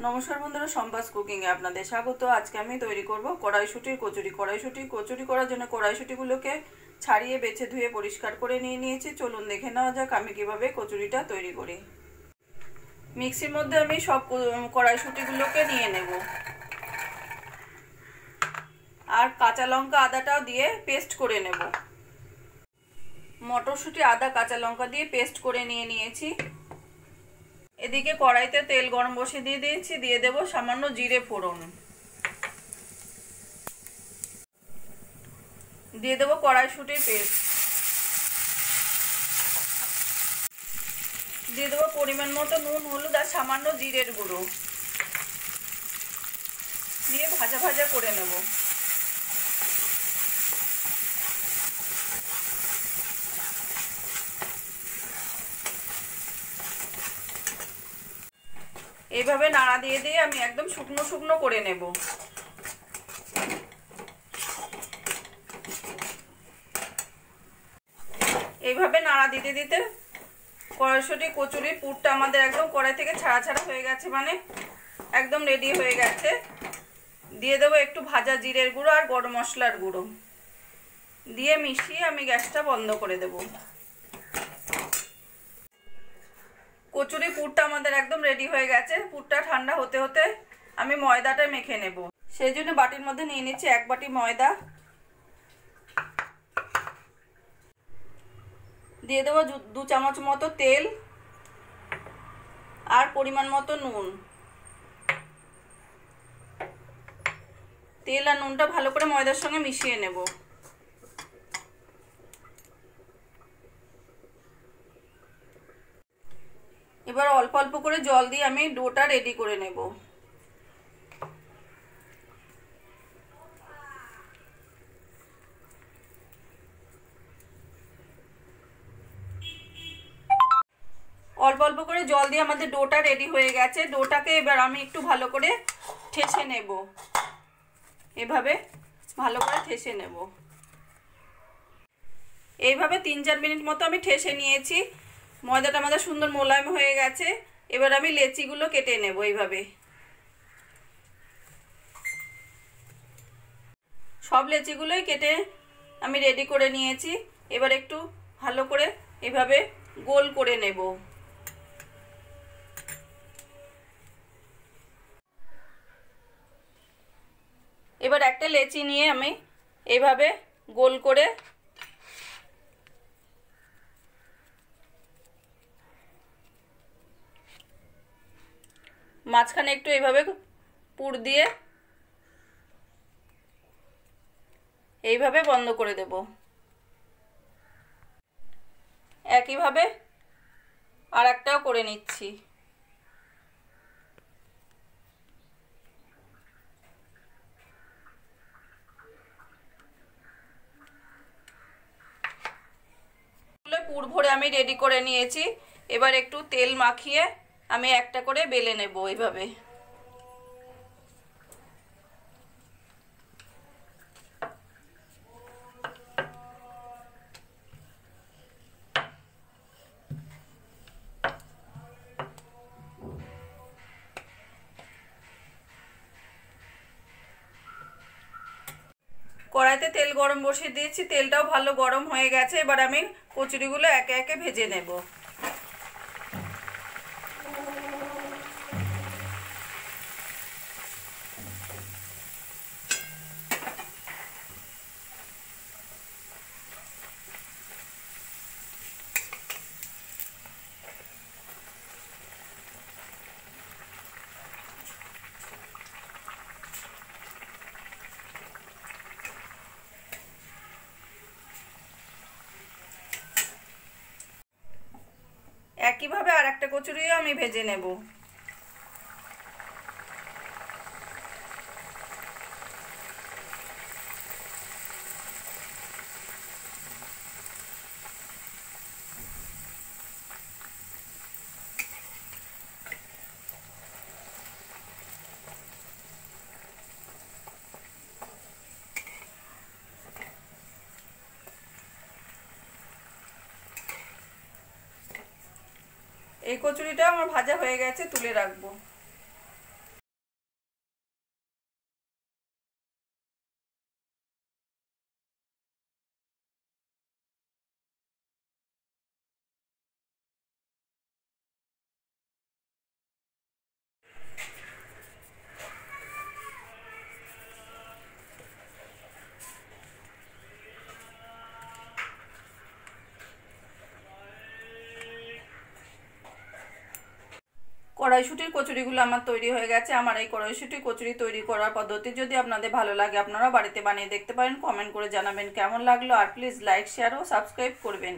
নমস্কার বন্ধুরা, সম্পাস কুকিং এ আপনাদের স্বাগত। আজকে আমি তৈরি করব কড়াইশুঁটির কচুরি। কচুরি করার জন্য কড়াইশুঁটিগুলোকে ছাড়িয়ে বেছে ধুয়ে পরিষ্কার করে নিয়ে নিয়েছি। চলুন দেখে নেওয়া যাক আমি কিভাবে কচুরিটা তৈরি করি। মিক্সির মধ্যে আমি সব কড়াইশুঁটিগুলোকে নিয়ে নেব, আর কাঁচা লঙ্কা আদাটাও দিয়ে পেস্ট করে নেব। মটরশুঁটি, আদা, কাঁচা লঙ্কা দিয়ে পেস্ট করে নিয়েছি। এদিকে কড়াইতে তেল গরম বসিয়ে দিয়ে দিয়েছি, দিয়ে দেব সামান্য জিরে ফোড়ন, দিয়ে দেব কড়াইশুঁটির পেস্ট, দিয়ে দেবো পরিমাণ মতো নুন, হলুদ আর সামান্য জিরের গুঁড়ো দিয়ে ভাজা ভাজা করে নেব। এইভাবে নাড়া দিয়ে দিয়ে আমি একদম শুকনো শুকনো করে নেব। এইভাবে নাড়া দিতে দিতে কড়াইশুঁটি কচুরির পুরটা আমাদের একদম কড়াই থেকে ছাড়া ছাড়া হয়ে গেছে, মানে একদম রেডি হয়ে গেছে। দিয়ে দেবো একটু ভাজা জিরের গুঁড়ো আর গরম মশলার গুঁড়ো দিয়ে মিশিয়ে আমি গ্যাসটা বন্ধ করে দেব। কচুরি পুরটা আমাদের একদম রেডি হয়ে গেছে। পুরটা ঠান্ডা হতে হতে আমি ময়দাটা মেখে নেব। সেই জন্য বাটির মধ্যে নিয়ে নিচ্ছি 1 বাটি ময়দা, দিয়ে দেবো 2 চামচ মতো তেল আর পরিমাণ মতো নুন। তেল আর নুনটা ভালো করে ময়দার সঙ্গে মিশিয়ে নেব। এবার অল্প অল্প করে জল দিয়ে আমি ডোটা রেডি করে নেব। অল্প অল্প করে জল দিয়ে আমাদের ডোটা রেডি হয়ে গেছে। ডোটাকে এবার আমি একটু ভালো করে ঠেসে নেব, এভাবে ভালো করে ঠেসে নেব। এইভাবে 3-4 মিনিট মতো আমি ঠেসে নিয়েছি। ময়দাটা আমাদের সুন্দর মোলায়েম হয়ে গেছে। এবার আমি লেচিগুলো কেটে নেব। এইভাবে সব লেচিগুলোই কেটে আমি রেডি করে নিয়েছি। এবার একটু ভালো করে এভাবে গোল করে নেব। এবার একটা লেচি নিয়ে আমি এইভাবে গোল করে মাঝখানে একটু এইভাবে পুর দিয়ে এইভাবে বন্ধ করে দেব। একইভাবে আর একটাও করে নিচ্ছি। পুর ভরে আমি রেডি করে নিয়েছি। এবার একটু তেল মাখিয়ে আমি একটা করে বেলে নেব। এইভাবে কড়াইতে তেল গরম বসিয়ে দিয়েছি, তেলটাও ভালো গরম হয়ে গেছে। এবার আমি কচুরিগুলো একে একে ভেজে নেব। একইভাবে আর একটা কচুরিও আমি ভেজে নেব। এই কচুরিটা আমার ভাজা হয়ে গেছে, তুলে রাখবো। কড়াইশুঁটির কচুরিগুলো আমার তৈরি হয়ে গেছে। আমার এই কড়াইশুঁটির কচুরি তৈরি করার পদ্ধতি যদি আপনাদের ভালো লাগে আপনারা বাড়িতে বানিয়ে দেখতে পারেন। কমেন্ট করে জানাবেন কেমন লাগলো, আর প্লিজ লাইক, শেয়ার ও সাবস্ক্রাইব করবেন।